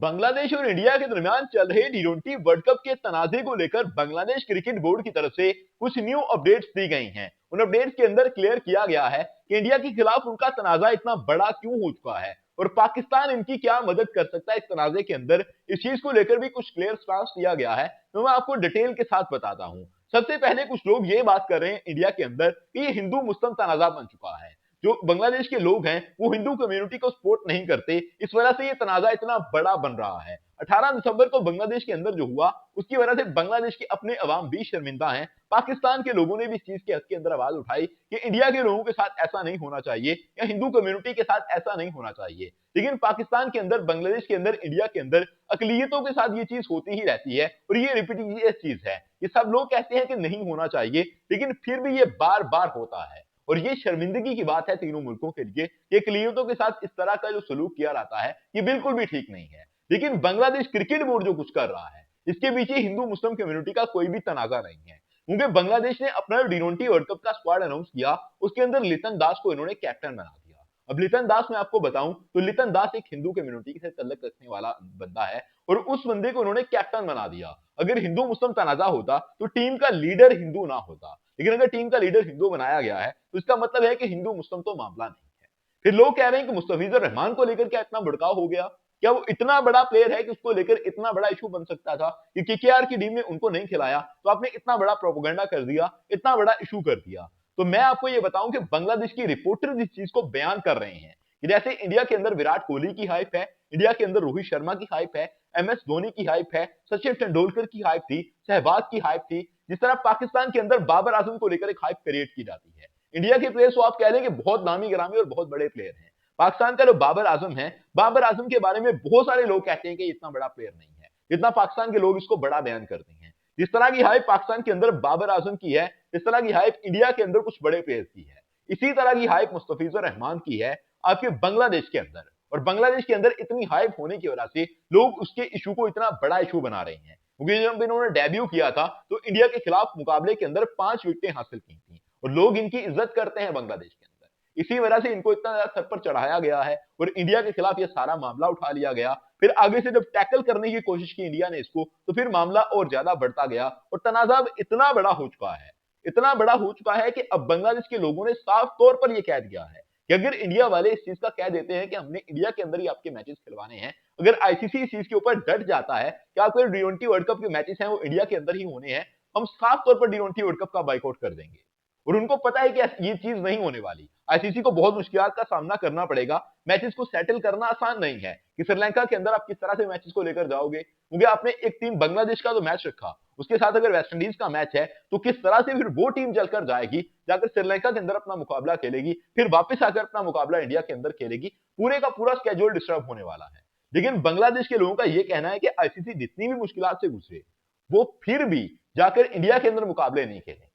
बांग्लादेश और इंडिया के दरमियान चल रहे टी20 वर्ल्ड कप के तनाजे को लेकर बांग्लादेश क्रिकेट बोर्ड की तरफ से कुछ न्यू अपडेट्स दी गई हैं। उन अपडेट्स के अंदर क्लियर किया गया है कि इंडिया के खिलाफ उनका तनाजा इतना बड़ा क्यों हो चुका है और पाकिस्तान इनकी क्या मदद कर सकता है इस तनाजे के अंदर। इस चीज को लेकर भी कुछ क्लियर स्टांस दिया गया है, तो मैं आपको डिटेल के साथ बताता हूं। सबसे पहले कुछ लोग ये बात कर रहे हैं इंडिया के अंदर कि ये हिंदू मुस्लिम तनाजा बन चुका है। जो बांग्लादेश के लोग हैं वो हिंदू कम्युनिटी को सपोर्ट नहीं करते, इस वजह से ये तनाजा इतना बड़ा बन रहा है। 18 दिसंबर को बांग्लादेश के अंदर जो हुआ उसकी वजह से बांग्लादेश के अपने अवाम भी शर्मिंदा हैं। पाकिस्तान के लोगों ने भी इस चीज के हक के अंदर आवाज उठाई कि इंडिया के लोगों के साथ ऐसा नहीं होना चाहिए या हिंदू कम्युनिटी के साथ ऐसा नहीं होना चाहिए। लेकिन पाकिस्तान के अंदर, बांग्लादेश के अंदर, इंडिया के अंदर अकलियतों के साथ ये चीज होती ही रहती है और ये रिपीटिटिव चीज है। ये सब लोग कहते हैं कि नहीं होना चाहिए, लेकिन फिर भी ये बार बार होता है और ये शर्मिंदगी की बात है तीनों मुल्कों के लिए। ये अकलियतों के साथ इस तरह का जो सलूक किया जाता है ये बिल्कुल भी ठीक नहीं है। लेकिन बांग्लादेश क्रिकेट बोर्ड जो कुछ कर रहा है इसके पीछे हिंदू मुस्लिम कम्युनिटी का कोई भी तनाजा नहीं है, क्योंकि बांग्लादेश ने अपना टी20 वर्ल्ड कप का स्क्वाड अनाउंस किया, उसके अंदर लितन दास को इन्होंने कैप्टन बना दिया। अब लितन दास मैं आपको बताऊं तो लितन दास एक हिंदू कम्युनिटी से तल्लक रखने वाला बंदा है और उस बंदे को उन्होंने कैप्टन बना दिया। अगर हिंदू मुस्लिम तनाजा होता तो टीम का लीडर हिंदू ना होता, लेकिन अगर टीम का लीडर हिंदू बनाया गया है तो इसका मतलब है कि हिंदू मुस्लिम तो मामला नहीं है। फिर लोग कह रहे हैं कि मुस्तफिजुर रहमान को लेकर क्या इतना भड़काव हो गया, क्या वो इतना बड़ा प्लेयर है कि उसको लेकर इतना बड़ा इशू बन सकता था कि केकेआर की टीम ने उनको नहीं खिलाया तो आपने इतना बड़ा प्रोपेगेंडा कर दिया, इतना बड़ा इशू कर दिया। तो मैं आपको ये बताऊं कि बांग्लादेश की रिपोर्टर इस चीज को बयान कर रहे हैं कि जैसे इंडिया के अंदर विराट कोहली की हाइप है, इंडिया के अंदर रोहित शर्मा की हाइप है, एमएस धोनी की हाइप है, सचिन तेंदुलकर की हाइप थी, सहवाग की हाइप थी, जिस तरह पाकिस्तान के अंदर बाबर आजम को लेकर एक हाइप क्रिएट की जाती है। इंडिया के प्लेयर्स को आप कह रहे हैं कि बहुत नामी गिरामी और बहुत बड़े प्लेयर हैं। पाकिस्तान का जो बाबर आजम है, बाबर आजम के बारे में बहुत सारे लोग कहते हैं कि इतना बड़ा प्लेयर नहीं है जितना पाकिस्तान के लोग इसको बड़ा बयान करते हैं। जिस तरह की हाइप पाकिस्तान के अंदर बाबर आजम की है, इस तरह की हाइप इंडिया के अंदर कुछ बड़े प्लेयर्स की है। इसी तरह की हाइप मुस्तफिजुर रहमान की है आपके बांग्लादेश के अंदर, और बांग्लादेश के अंदर इतनी हाइप होने की वजह से लोग उसके इशू को इतना बड़ा इशू बना रहे हैं, क्योंकि जब इन्होंने डेब्यू किया था तो इंडिया के खिलाफ मुकाबले के अंदर 5 विकेटें हासिल की थी और लोग इनकी इज्जत करते हैं बांग्लादेश के अंदर। इसी वजह से इनको इतना ज्यादा सर पर चढ़ाया गया है और इंडिया के खिलाफ यह सारा मामला उठा लिया गया। फिर आगे से जब टैकल करने की कोशिश की इंडिया ने इसको, तो फिर मामला और ज्यादा बढ़ता गया और तनाजा अब इतना बड़ा हो चुका है, इतना बड़ा हो चुका है कि अब बांग्लादेश के लोगों ने साफ तौर पर यह कह दिया है कि अगर इंडिया वाले इस चीज का कह देते हैं कि हमने इंडिया के अंदर ही आपके मैचेस खिलवाने हैं, अगर आईसीसी इस चीज के ऊपर डट जाता है कि आपके टी20 वर्ल्ड कप के मैचेस हैं वो इंडिया के अंदर ही होने हैं, हम साफ तौर पर टी20 वर्ल्ड कप का बाइकआउट कर देंगे। और उनको पता है कि ये चीज नहीं होने वाली, आईसीसी को बहुत मुश्किलात का सामना करना पड़ेगा, मैचेस को सेटल करना आसान नहीं है कि श्रीलंका के अंदर आप किस तरह से मैचेस को लेकर जाओगे, क्योंकि आपने एक टीम बांग्लादेश का तो मैच रखा, उसके साथ अगर वेस्ट इंडीज का मैच है तो किस तरह से फिर वो टीम चलकर जाएगी, जाकर श्रीलंका के अंदर अपना मुकाबला खेलेगी, फिर वापस आकर अपना मुकाबला इंडिया के अंदर खेलेगी, पूरे का पूरा स्केड्यूल डिस्टर्ब होने वाला है। लेकिन बांग्लादेश के लोगों का यह कहना है कि आईसीसी जितनी भी मुश्किलात से गुजरे वो फिर भी जाकर इंडिया के अंदर मुकाबले नहीं खेलेंगे,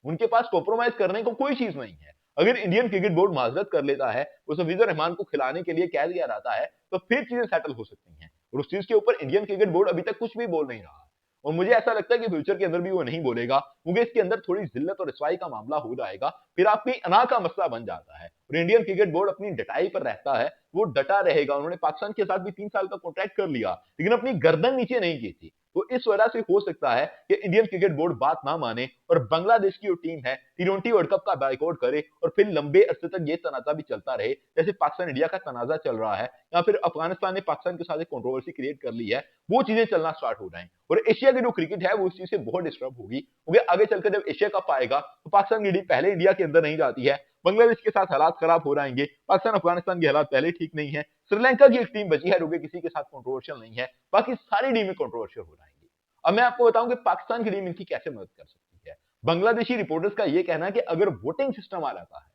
उनके पास कॉम्प्रोमाइज करने को कोई चीज नहीं है। अगर इंडियन क्रिकेट बोर्ड माजरत कर लेता है, उसे मुस्तफिजुर रहमान को खिलाने के लिए कह दिया जाता है, तो फिर चीजें सेटल हो सकती हैं और उस चीज के ऊपर इंडियन क्रिकेट बोर्ड अभी तक कुछ भी बोल नहीं रहा है। और मुझे ऐसा लगता है कि फ्यूचर के अंदर भी वो नहीं बोलेगा, क्योंकि इसके अंदर थोड़ी जिल्लत और रसवाई का मामला हो जाएगा, फिर आपकी अना का मसला बन जाता है और इंडियन क्रिकेट बोर्ड अपनी डटाई पर रहता है, वो डटा रहेगा। उन्होंने पाकिस्तान के साथ भी 3 साल का कॉन्ट्रैक्ट कर लिया लेकिन अपनी गर्दन नीचे नहीं की थी, तो इस वजह से हो सकता है कि इंडियन क्रिकेट बोर्ड बात ना माने और बांग्लादेश की जो टीम है टी20 वर्ल्ड कप का बाइकआउट करे और फिर लंबे अरसे तक ये तनाजा भी चलता रहे, जैसे पाकिस्तान इंडिया का तनाजा चल रहा है या फिर अफगानिस्तान ने पाकिस्तान के साथ एक कंट्रोवर्सी क्रिएट कर ली है, वो चीजें चलना स्टार्ट हो जाए और एशिया की जो क्रिकेट है वो इस चीज से बहुत डिस्टर्ब होगी, क्योंकि आगे चलकर जब एशिया कप आएगा तो पाकिस्तान की टीम पहले इंडिया के अंदर नहीं जाती है, बांग्लादेश के साथ हालात खराब हो जाएंगे, पाकिस्तान अफगानिस्तान के हालात पहले ठीक नहीं है, श्रीलंका की एक टीम बची है जो कि किसी के साथ कंट्रोवर्शियल नहीं है, बाकी सारी टीमें कंट्रोवर्शियल हो जाएंगी। अब मैं आपको बताऊं कि पाकिस्तान की टीम इनकी कैसे मदद कर सकती है। बांग्लादेशी रिपोर्टर्स का यह कहना है कि अगर वोटिंग सिस्टम आ जाता है,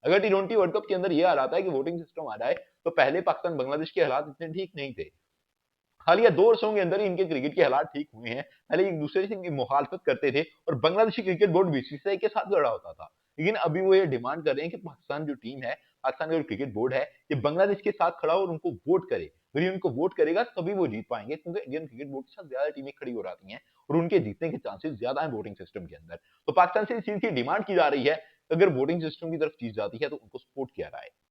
अगर टी20 वर्ल्ड कप के अंदर यह आ जाता है कि वोटिंग सिस्टम आ जाए, तो पहले पाकिस्तान बांग्लादेश के हालात इतने ठीक नहीं थे, हालिया 2 वर्षों के अंदर ही इनके क्रिकेट के हालात ठीक हुए हैं। पहले एक दूसरे से मुखालफत करते थे और बांग्लादेशी क्रिकेट बोर्ड बीसीसीआई के साथ लड़ा होता था, लेकिन अभी वो ये डिमांड कर रहे हैं कि पाकिस्तान जो टीम है, पाकिस्तान का जो क्रिकेट बोर्ड है, ये बांग्लादेश के साथ खड़ा हो और उनको वोट करे। अगर ये उनको वोट करेगा तभी वो जीत पाएंगे, क्योंकि इंडियन क्रिकेट बोर्ड के साथ ज्यादा टीमें खड़ी हो जाती हैं और उनके जीतने के चांसेस ज्यादा है वोटिंग सिस्टम के अंदर। तो पाकिस्तान से इस चीज की डिमांड की जा रही है, अगर वोटिंग सिस्टम की तरफ चीज जाती है तो उनको सपोर्ट किया जाए।